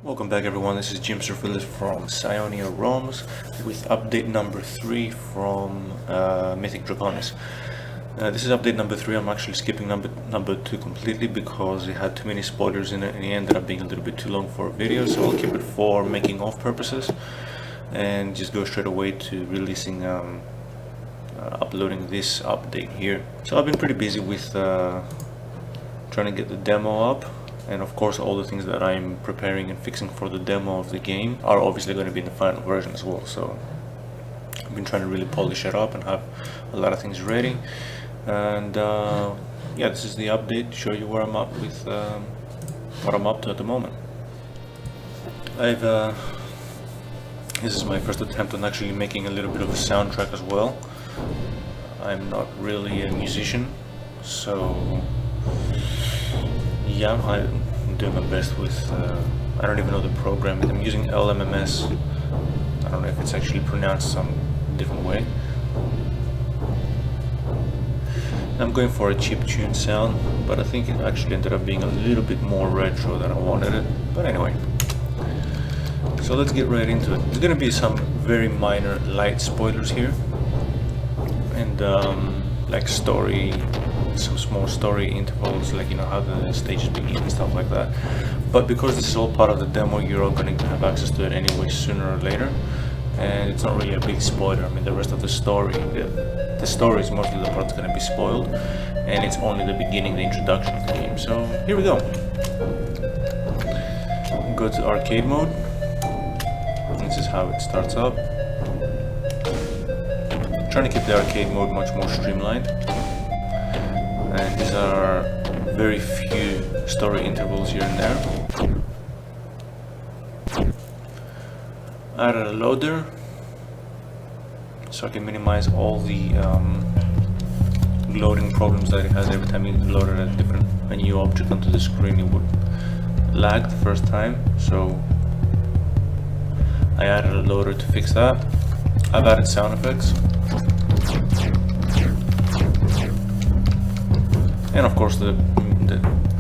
Welcome back everyone, this is Jim Surfilis from Sionia ROMs with update number 3 from Mythic Draconis. This is update number 3. I'm actually skipping number 2 completely because it had too many spoilers in it and it ended up being a little bit too long for a video, so I'll keep it for making of purposes and just go straight away to releasing uploading this update here. So I've been pretty busy with trying to get the demo up. And of course all the things that I'm preparing and fixing for the demo of the game are obviously going to be in the final version as well, so I've been trying to really polish it up and have a lot of things ready. And yeah, this is the update to show you where I'm up with what I'm up to at the moment. This is my first attempt on actually making a little bit of a soundtrack as well. I'm not really a musician, so yeah, I'm doing my best with, I don't even know the program. I'm using LMMS. I don't know if it's actually pronounced some different way. I'm going for a chiptune sound, but I think it actually ended up being a little bit more retro than I wanted it. But anyway, so let's get right into it. There's going to be some very minor light spoilers here, and like some small story intervals, like, you know, how the stages begin and stuff like that. But because this is all part of the demo, you're all going to have access to it anyway sooner or later, and it's not really a big spoiler. I mean, the rest of the story, the story is mostly the part that's going to be spoiled, and it's only the beginning, the introduction of the game. So here we go. Go to arcade mode. This is how it starts up. I'm trying to keep the arcade mode much more streamlined. And these are very few story intervals here and there. I added a loader so I can minimize all the loading problems that it has every time you loaded a new object onto the screen. It would lag the first time, so I added a loader to fix that. I've added sound effects. And of course the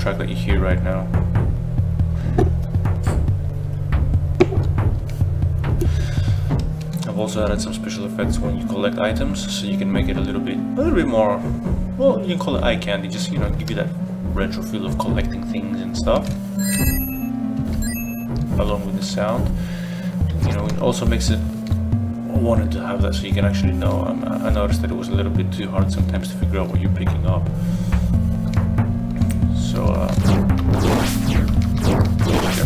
track that you hear right now. I've also added some special effects when you collect items, so you can make it a little bit more, well, you can call it eye candy, just, you know, give you that retro feel of collecting things and stuff, along with the sound. You know, it also makes it, I wanted to have that so you can actually know. I noticed that it was a little bit too hard sometimes to figure out what you're picking up. So got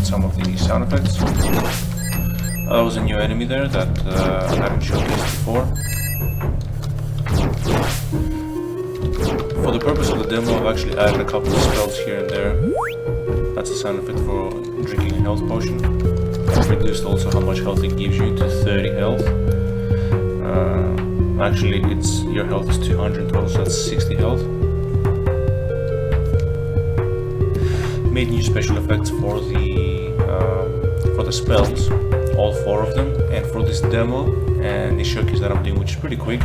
some of the sound effects. That was a new enemy there that I hadn't showcased before. For the purpose of the demo, I've actually added a couple of spells here and there. That's a sound effect for drinking a health potion. I've reduced also how much health it gives you to 30 health. Actually, your health is 200 total, so that's 60 health. Made new special effects for the spells, all 4 of them, and for this demo and the showcase that I'm doing, which is pretty quick,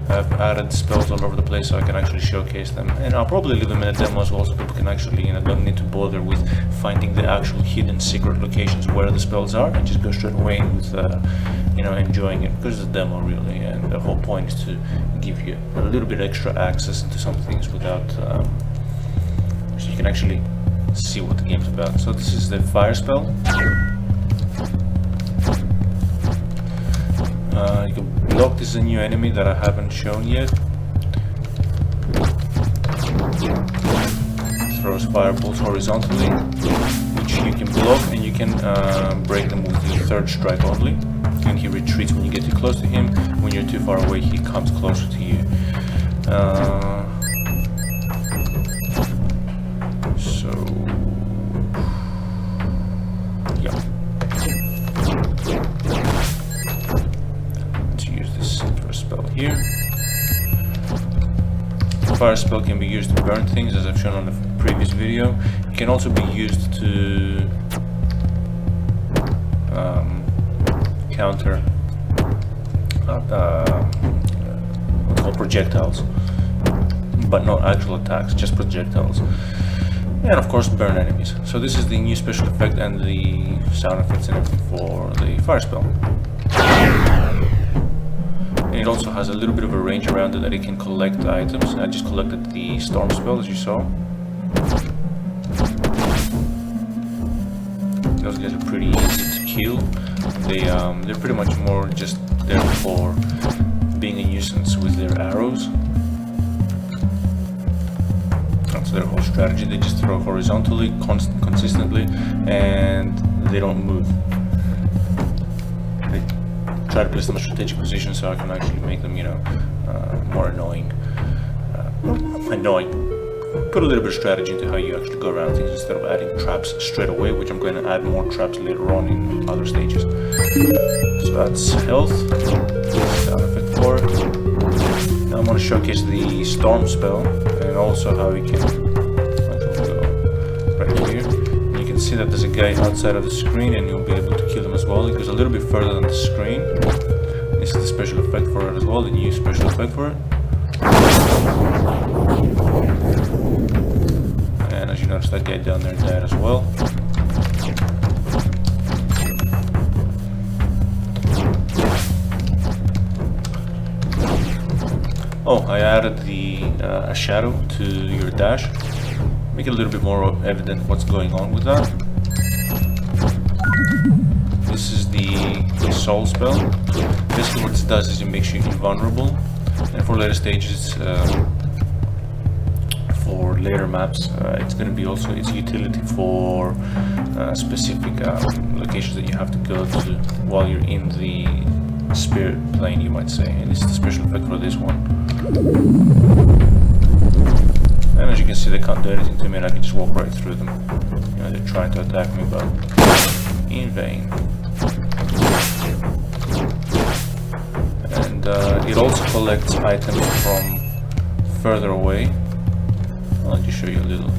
I've added spells all over the place so I can actually showcase them, and I'll probably leave them in a demo as well so people can actually, you know, don't need to bother with finding the actual hidden secret locations where the spells are, and just go straight away with you know, enjoying it, because it's a demo really, and the whole point is to give you a little bit extra access to some things without so you can actually see what the game's about. So this is the fire spell. You can block. This is a new enemy that I haven't shown yet. Throws fireballs horizontally, which you can block, and you can break them with the 3rd strike only. And he retreats when you get too close to him. When you're too far away, he comes closer to you. Here. The fire spell can be used to burn things, as I've shown on the previous video. It can also be used to counter what's called projectiles, but not actual attacks, just projectiles. and of course burn enemies. So this is the new special effect and the sound effects and everything for the fire spell. And it also has a little bit of a range around it that it can collect items. I just collected the storm spell, as you saw. Those guys are pretty easy to kill. They're pretty much more just there for being a nuisance with their arrows. That's their whole strategy. They just throw horizontally, consistently, and they don't move. They try to place them in a strategic position so I can actually make them, you know, more annoying. Put a little bit of strategy into how you actually go around things instead of adding traps straight away, which I'm going to add more traps later on in other stages. So that's health, sound effect for it. Now I'm going to showcase the storm spell and also how we can go right here. And you can see that there's a guy outside of the screen and you'll be able to kill him as well. It goes a little bit further than the screen. This is the special effect for it as well, the new special effect for it. And as you notice, that guy down there died as well. Oh, I added a shadow to your dash. Make it a little bit more evident what's going on with that. This is the soul spell. Basically what it does is it makes you invulnerable. And for later stages, for later maps, it's going to be also its utility for specific locations that you have to go to while you're in the spirit plane, you might say. And this is the special effect for this one. And as you can see, they can't do anything to me, and I can just walk right through them. You know, they're trying to attack me, but in vain. And it also collects items from further away. I'll just show you a little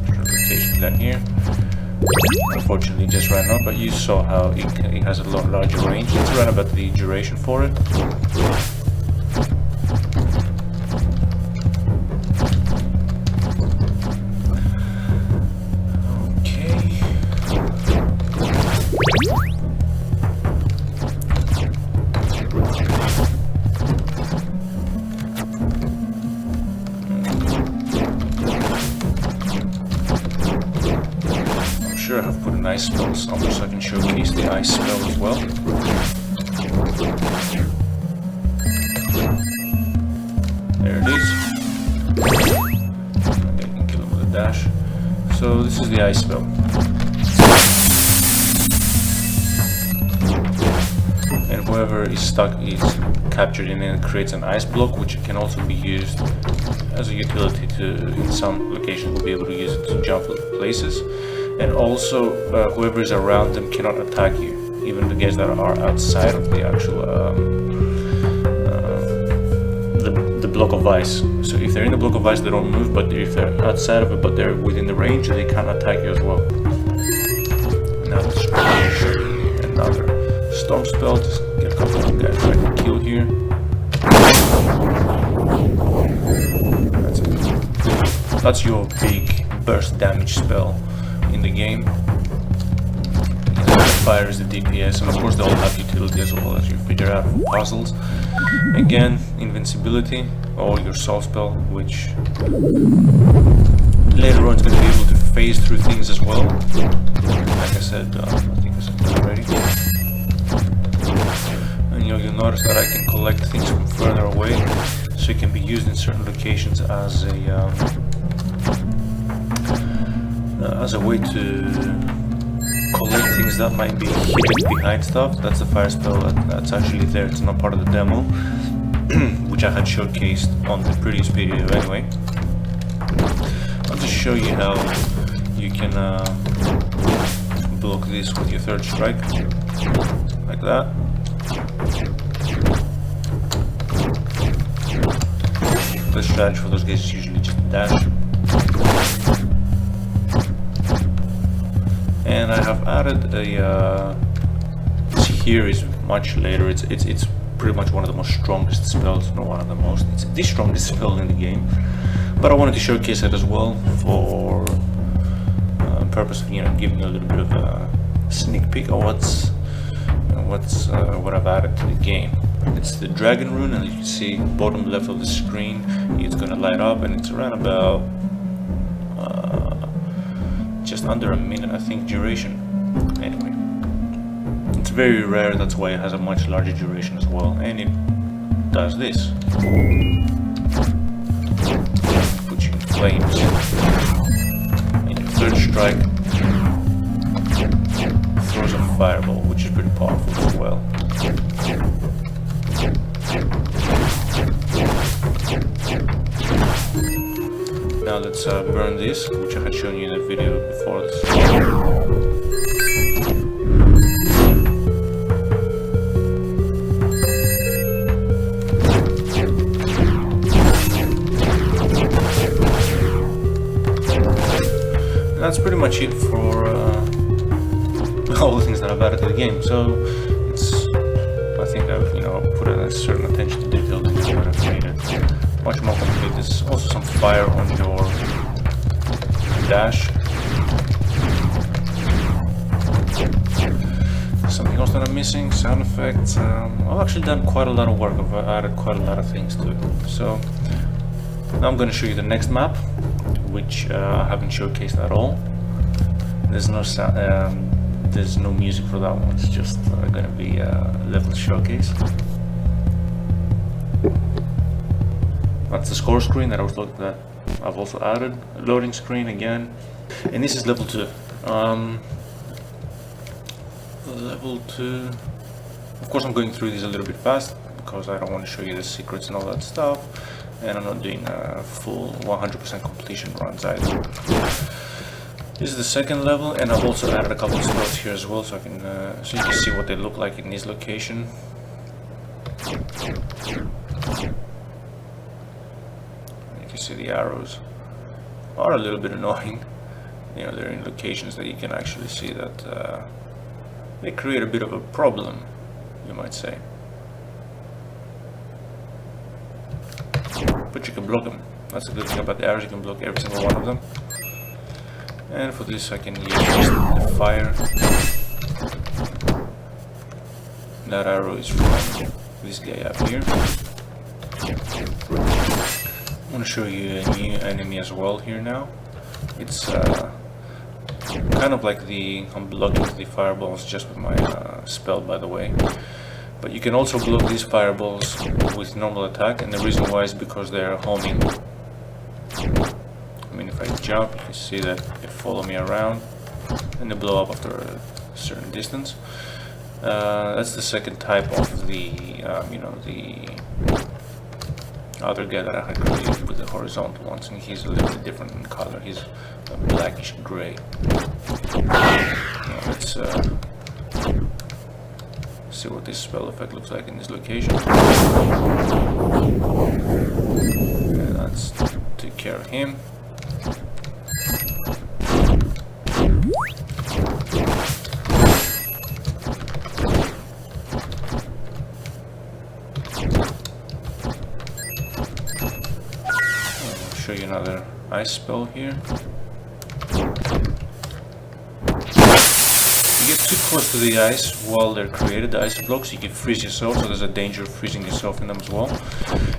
extra rotation down here. Unfortunately, it just ran up, but you saw how it has a lot larger range. Let's run about the duration for it. I have put an ice spell somewhere so I can showcase the ice spell as well. There it is. I can kill him with a dash. So this is the ice spell. And whoever is stuck is captured in it and creates an ice block, which can also be used as a utility to, in some locations, we'll be able to use it to jump places. And also, whoever is around them cannot attack you, even the guys that are outside of the actual the block of ice. So if they're in the block of ice, they don't move, but if they're outside of it, but they're within the range, they can attack you as well. Now let's show you another storm spell. Just get a couple of guys that I can kill here. That's it. That's your big burst damage spell in the game. Fire is the DPS, and of course they all have utility as well, as you figure out for puzzles. Again, invincibility, or your soul spell, which later on is going to be able to phase through things as well. Like I said, I think I said that already. And you'll notice that I can collect things from further away, so it can be used in certain locations as a way to collect things that might be hidden behind stuff. That's the fire spell that's actually there. It's not part of the demo, which I had showcased on the previous video anyway. I'll just show you how you can block this with your third strike, like that. The strategy for those guys is usually just dash. And I have added a this here is much later. It's pretty much one of the most strongest spells, not one of the most. It's the strongest spell in the game. But I wanted to showcase it as well for purpose of, you know, giving you a little bit of a sneak peek of what I've added to the game. It's the dragon rune, and you can see bottom left of the screen, it's gonna light up, and it's around about just under a minute, I think, duration. Anyway, it's very rare, that's why it has a much larger duration as well, and it does this. Puts you in flames. And your third strike throws a fireball, which is pretty powerful as well. Now let's burn this, which I had shown you in the video before this. And that's pretty much it for all the things that I've added to the game. So I think I've, you know, put a certain attention to detail to what I've made it much more complete. There's also some fire on your dash. Something else that I'm missing, sound effects. I've actually done quite a lot of work. I've added quite a lot of things to it. So now I'm going to show you the next map, which I haven't showcased at all. There's no sound, there's no music for that one. It's just going to be a level showcase. That's the score screen that I've also added. A loading screen again, and this is level 2. Level 2. Of course, I'm going through these a little bit fast because I don't want to show you the secrets and all that stuff, and I'm not doing full 100% completion runs either. This is the second level, and I've also added a couple of spells here as well, so I can so you can see what they look like in this location. See, the arrows are a little bit annoying. You know, they're in locations that you can actually see that they create a bit of a problem, you might say. But you can block them. That's the good thing about the arrows, you can block every single one of them. And for this I can use the fire. That arrow is from this guy up here. I'm going to show you a new enemy as well here now. It's kind of like I'm blocking the fireballs just with my spell, by the way. But you can also block these fireballs with normal attack, and the reason why is because they're homing. I mean, if I jump, you can see that they follow me around and they blow up after a certain distance. That's the second type of the, you know, the other guy that I had created with the horizontal ones, and he's a little bit different in color. He's a blackish gray. Now let's see what this spell effect looks like in this location. And let's take care of him. Show you another ice spell here. You get too close to the ice while they're created, the ice blocks, you can freeze yourself, so there's a danger of freezing yourself in them as well.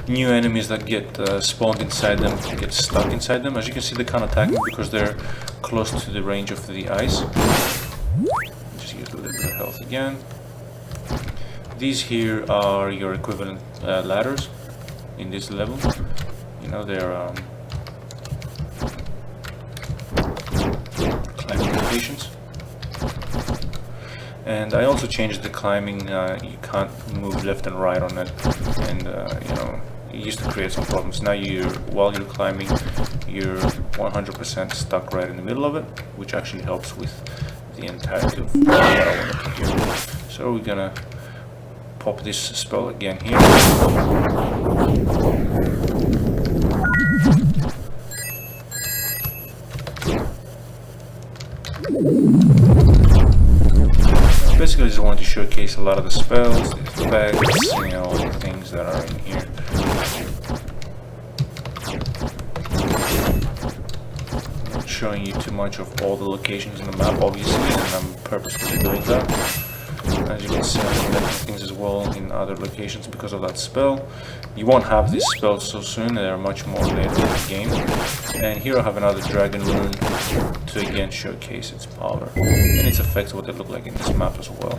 New enemies that get spawned inside them get stuck inside them. As you can see, they can't attack them because they're close to the range of the ice. Just use a little bit of health again. These here are your equivalent ladders in this level. You know, they're climbing locations. And I also changed the climbing. You can't move left and right on it, and you know, it used to create some problems. Now while you're climbing, you're 100% stuck right in the middle of it, which actually helps with the entirety of what I want to put here. So we're gonna pop this spell again here. Basically, I just wanted to showcase a lot of the spells, the effects, you know, all the things that are in here. Not showing you too much of all the locations in the map, obviously, and I'm purposefully doing that. As you can see, I'm collecting things as well in other locations because of that spell. You won't have this spell so soon, they're much more later in the game. And here I have another dragon rune to again showcase its power and its effects, what they look like in this map as well.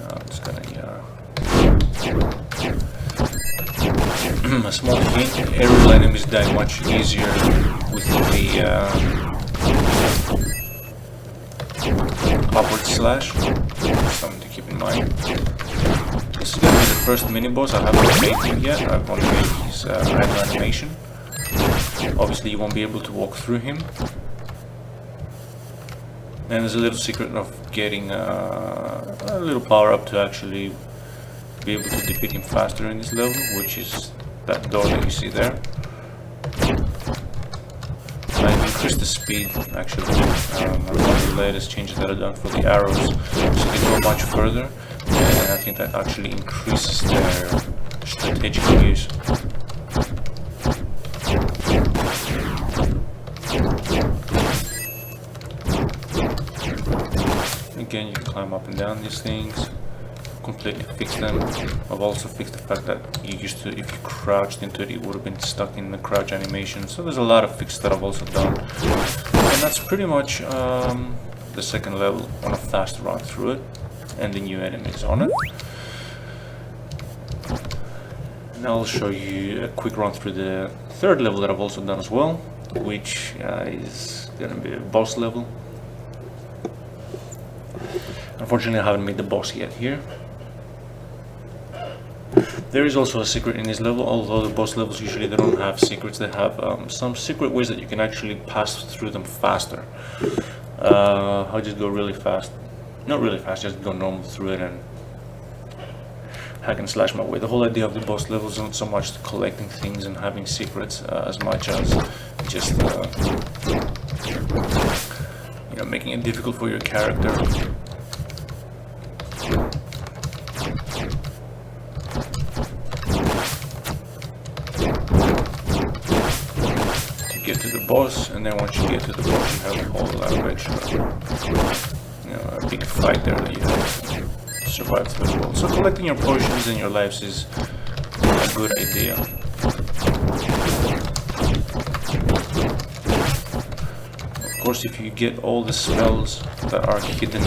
I'm just gonna a small hint, aerial enemies die much easier with the upward slash, something to keep in mind. This is going to be the first mini-boss. I haven't made him yet, I've only made his idle animation. Obviously you won't be able to walk through him. And there's a little secret of getting a little power up to actually be able to defeat him faster in this level, which is that door that you see there. I've increased the speed actually, one of the latest changes that I've done for the arrows, so they go much further, and I think that actually increases their strategic use. Again, you can climb up and down these things, completely fix them. I've also fixed the fact that you used to, if you crouched into it, it would have been stuck in the crouch animation. So there's a lot of fixes that I've also done. And that's pretty much the second level on a fast run through it, and the new enemies on it. And I'll show you a quick run through the third level that I've also done as well, which is gonna be a boss level. Unfortunately, I haven't made the boss yet here. There is also a secret in this level, although the boss levels usually they don't have secrets. They have some secret ways that you can actually pass through them faster. I'll just go really fast. Not really fast, just go normal through it and hack and slash my way. The whole idea of the boss levels is not so much collecting things and having secrets as much as just you know, making it difficult for your character. Get to the boss, and then once you get to the boss you have a whole lot of extra, you know, a big fight there that you have to survive through as well. So collecting your potions and your lives is a good idea. Of course, if you get all the spells that are hidden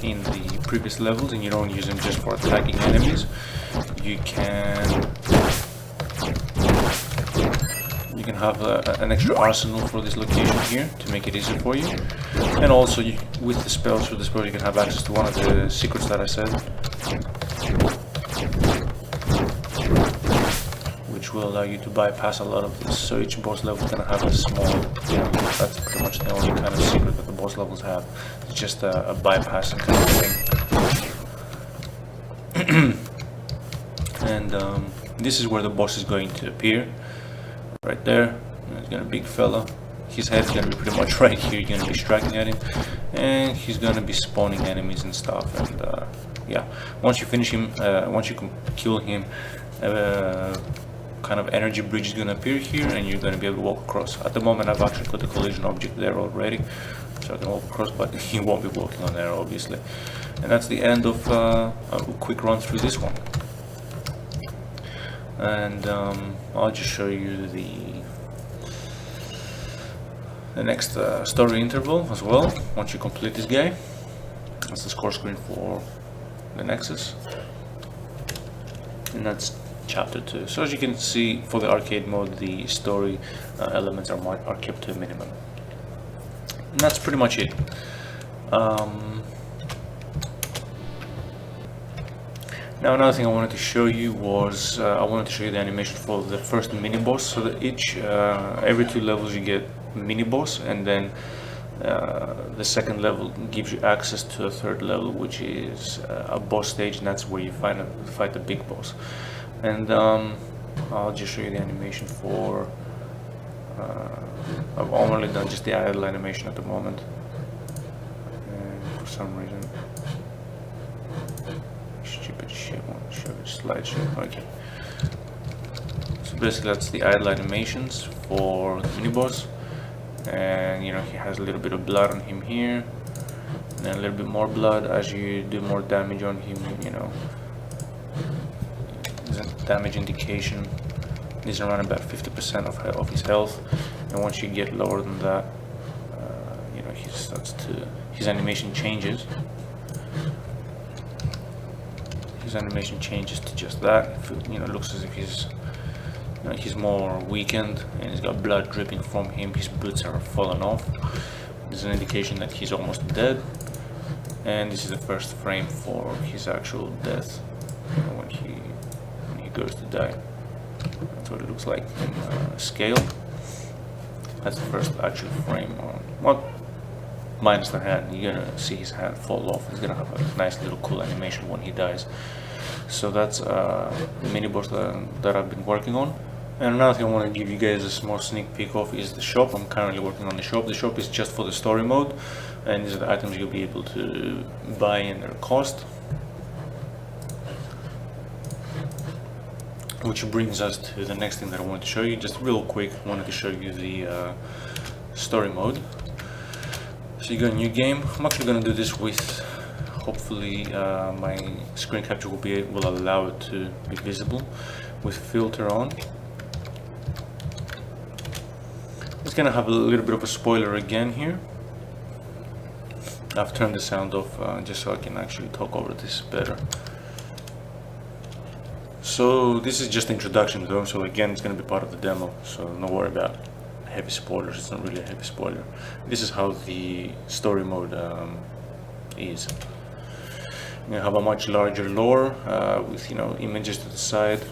in the previous levels and you don't use them just for attacking enemies, you can have an extra arsenal for this location here to make it easier for you. And also with the spells, through the spell you can have access to one of the secrets that I said, which will allow you to bypass a lot of this. So each boss level is going to have a small, you know, that's pretty much the only kind of secret that the boss levels have. It's just a bypassing kind of thing. And this is where the boss is going to appear. Right there, he's got a big fella. His head's gonna be pretty much right here. You're gonna be striking at him, and he's gonna be spawning enemies and stuff. And yeah, once you finish him, once you can kill him, kind of energy bridge is gonna appear here, and you're gonna be able to walk across. At the moment, I've actually put the collision object there already, so I can walk across, but he won't be walking on there, obviously. And that's the end of a quick run through this one. And I'll just show you the next story interval as well. Once you complete this guy, that's the score screen for the Nexus, and that's chapter 2. So as you can see, for the arcade mode, the story elements are kept to a minimum, and that's pretty much it. Now another thing I wanted to show you was I wanted to show you the animation for the first mini boss. So that every 2 levels you get mini boss, and then the second level gives you access to a third level, which is a boss stage, and that's where you fight the big boss. And I'll just show you the animation for. I've only done just the idle animation at the moment, and for some reason. Stupid shit, won't show it slideshow. Okay. So basically that's the idle animations for the mini boss, and you know, he has a little bit of blood on him here, and then a little bit more blood as you do more damage on him. You know, there's a damage indication. He's around about 50% of his health, and once you get lower than that, you know, his animation changes. His animation changes to just that. You know, looks as if he's more weakened, and he's got blood dripping from him. His boots are falling off. This is an indication that he's almost dead. And this is the first frame for his actual death, you know, when he goes to die. That's what it looks like in scale. That's the first actual frame. Well, minus the hand, you're gonna see his hand fall off. He's gonna have a nice little cool animation when he dies. So that's the mini boss that I've been working on. And another thing I want to give you guys a small sneak peek of is the shop. I'm currently working on the shop. The shop is just for the story mode, and these are the items you'll be able to buy in their cost. Which brings us to the next thing that I wanted to show you. Just real quick, I wanted to show you the story mode. So you go new game. I'm actually going to do this with, hopefully my screen capture will allow it to be visible with filter on. It's going to have a little bit of a spoiler again here. I've turned the sound off just so I can actually talk over this better. So this is just the introduction though, so again it's going to be part of the demo, so don't worry about heavy spoilers. It's not really a heavy spoiler. This is how the story mode is. You have a much larger lore with, you know, images to the side.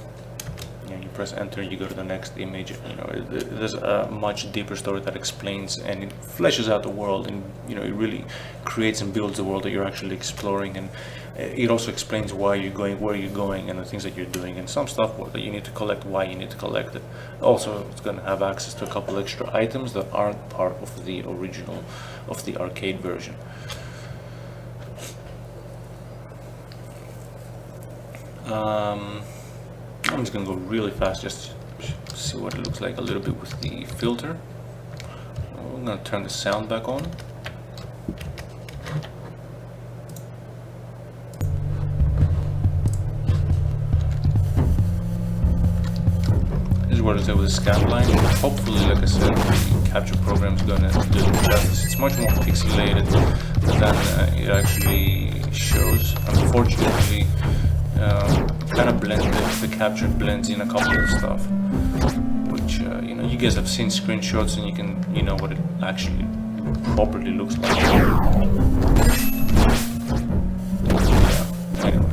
You press enter, you go to the next image. You know, there's a much deeper story that explains and it fleshes out the world, and you know, it really creates and builds the world that you're actually exploring, and it also explains why you're going, where you're going, and the things that you're doing, and some stuff that you need to collect, why you need to collect it. Also, it's going to have access to a couple extra items that aren't part of the original, of the arcade version. I'm just gonna go really fast just to see what it looks like a little bit with the filter. I'm gonna turn the sound back on. This is what it's like with the scan line. Hopefully, like I said, the capture program is gonna do it justice. It's much more pixelated than it actually shows. Unfortunately, kind of the capture blends in a couple of stuff, which you know, you guys have seen screenshots and you know what it actually properly looks like. Yeah, anyway.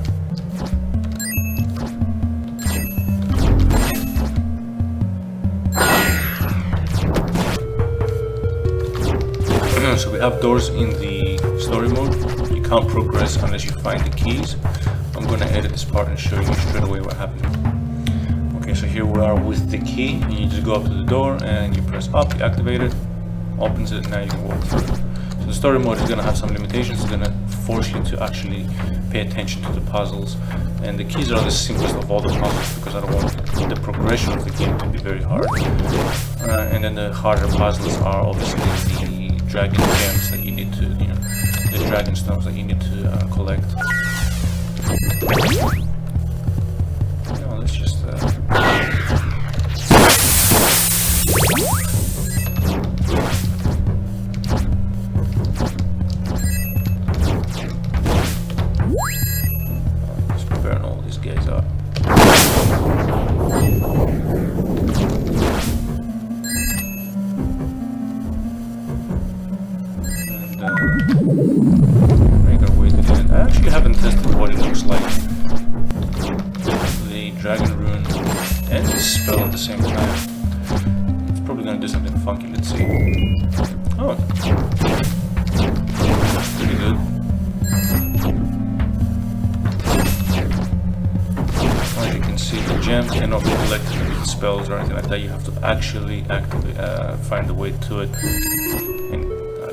So we have doors in the story mode. You can't progress unless you find the keys. I'm going to edit this part and show you straight away what happened. Okay, so here we are with the key, and you just go up to the door and you press up, you activate it, opens it, and now you can walk through. So the story mode is going to have some limitations. It's going to force you to actually pay attention to the puzzles, and the keys are the simplest of all the puzzles because I don't want the progression of the game to be very hard. And then the harder puzzles are obviously the dragon gems that you need to, you know, the dragon stones that you need to collect. No, let's just burn all these guys up. And make our way to the end. I actually haven't tested what it looks like. The dragon rune and the spell at the same time. It's probably gonna do something funky, let's see. Oh, that's pretty good. As you can see, the gems cannot be collected with spells or anything like that. You have to actually activate, find a way to it and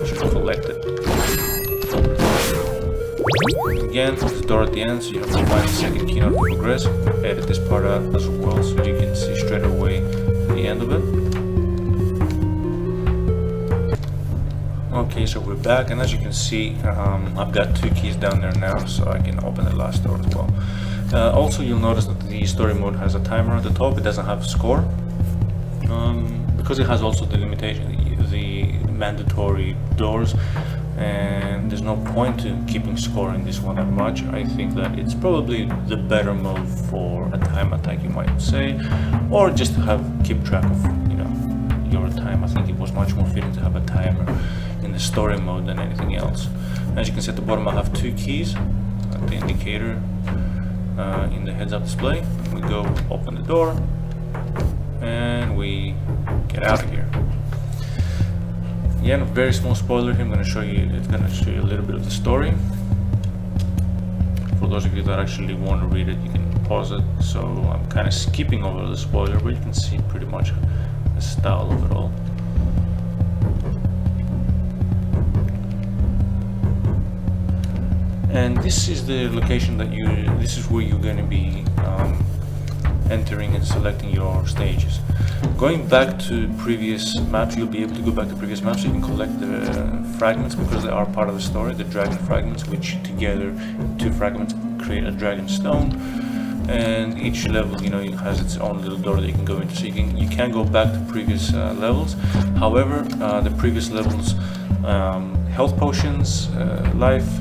actually collect it. Again, there's a door at the end, so you have to find the second key in order to progress. Edit this part out as well, so you can see straight away the end of it. Okay, so we're back, and as you can see, I've got 2 keys down there now, so I can open the last door as well. Also, you'll notice that the story mode has a timer at the top. It doesn't have a score, because it has also the limitation, the mandatory doors, and there's no point to keeping score in this one that much. I think that it's probably the better mode for a time attack, you might say, or just to keep track of, you know, your time. I think it was much more fitting to have a timer in the story mode than anything else. As you can see at the bottom, I have 2 keys at the indicator in the heads-up display. We go open the door and we get out of here. Yeah, a very small spoiler here. It's going to show you a little bit of the story. For those of you that actually want to read it, you can pause it. So I'm kind of skipping over the spoiler, but you can see pretty much the style of it all. And this is the location that this is where you're going to be entering and selecting your stages. Going back to previous maps, you'll be able to go back to previous maps so you can collect the fragments, because they are part of the story, the dragon fragments, which together, 2 fragments create a dragon stone. And each level, you know, it has its own little door that you can go into, so you can go back to previous levels. However, the previous levels, health potions, lives,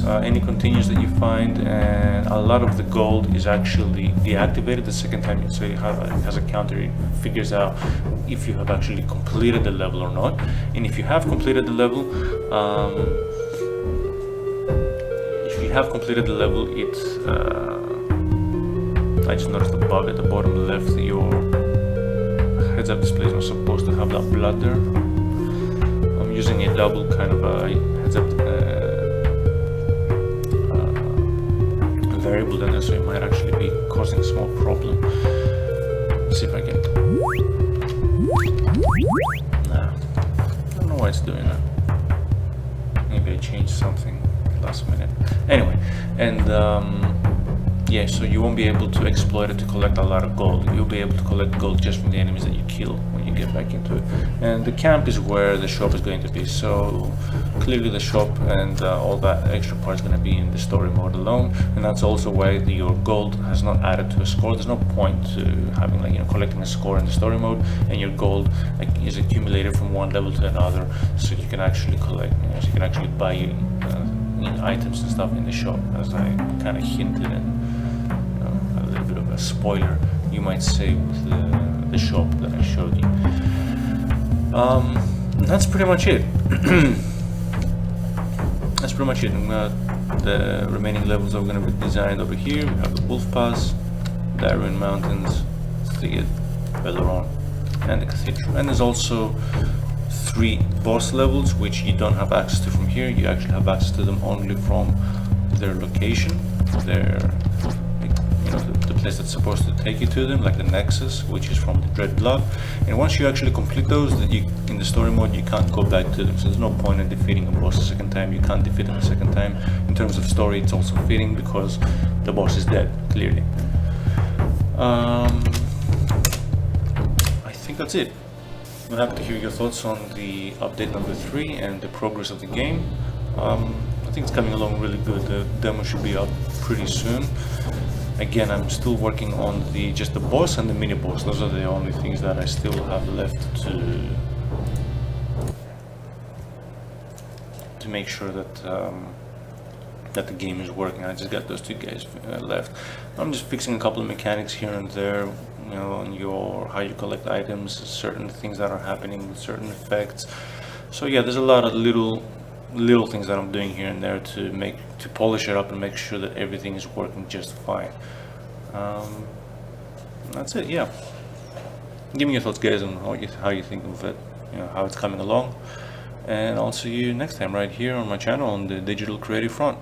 any continues that you find, and a lot of the gold is actually deactivated the second time. So it has a counter. It figures out if you have actually completed the level or not, and if you have completed the level, I just noticed the bug at the bottom left. Your heads-up display is not supposed to have that blood there. I'm using a double kind of a heads-up variable down there, so it might actually be causing a small problem. Let's see if I can. Nah, I don't know why it's doing that. Maybe I changed something last minute. Anyway, and yeah, so you won't be able to exploit it to collect a lot of gold. You'll be able to collect gold just from the enemies that you kill when you get back into it. And the camp is where the shop is going to be. So clearly the shop and all that extra part is going to be in the story mode alone. And that's also why your gold has not added to a score. There's no point to having, like, you know, collecting a score in the story mode, and your gold, like, is accumulated from one level to another, so you can actually collect, you know, so you can actually buy items and stuff in the shop, as I kind of hinted in. A little bit of a spoiler, you might say, with the shop that I showed you. That's pretty much it. That's pretty much it. The remaining levels are going to be designed over here. We have the Wolf Pass, Darwin Mountains, Thiget, Belleron, and the Cathedral. And there's also 3 boss levels which you don't have access to from here. You actually have access to them only from their location, the place that's supposed to take you to them, like the Nexus, which is from the Dread Blood. And once you actually complete those, in the story mode, you can't go back to them. So there's no point in defeating a boss a second time. You can't defeat them a second time. In terms of story, it's also fitting because the boss is dead, clearly. I think that's it. I'm happy to hear your thoughts on the update number 3 and the progress of the game. I think it's coming along really good. The demo should be up pretty soon. Again, I'm still working on just the boss and the mini boss. Those are the only things that I still have left to make sure that that the game is working. I just got those 2 guys left. I'm just fixing a couple of mechanics here and there, you know, on how you collect items, certain things that are happening with certain effects. So yeah, there's a lot of little things that I'm doing here and there to polish it up and make sure that everything is working just fine. That's it. Yeah, give me your thoughts, guys, on how you think of it, you know, how it's coming along, and I'll see you next time right here on my channel on the Digital Creative Front.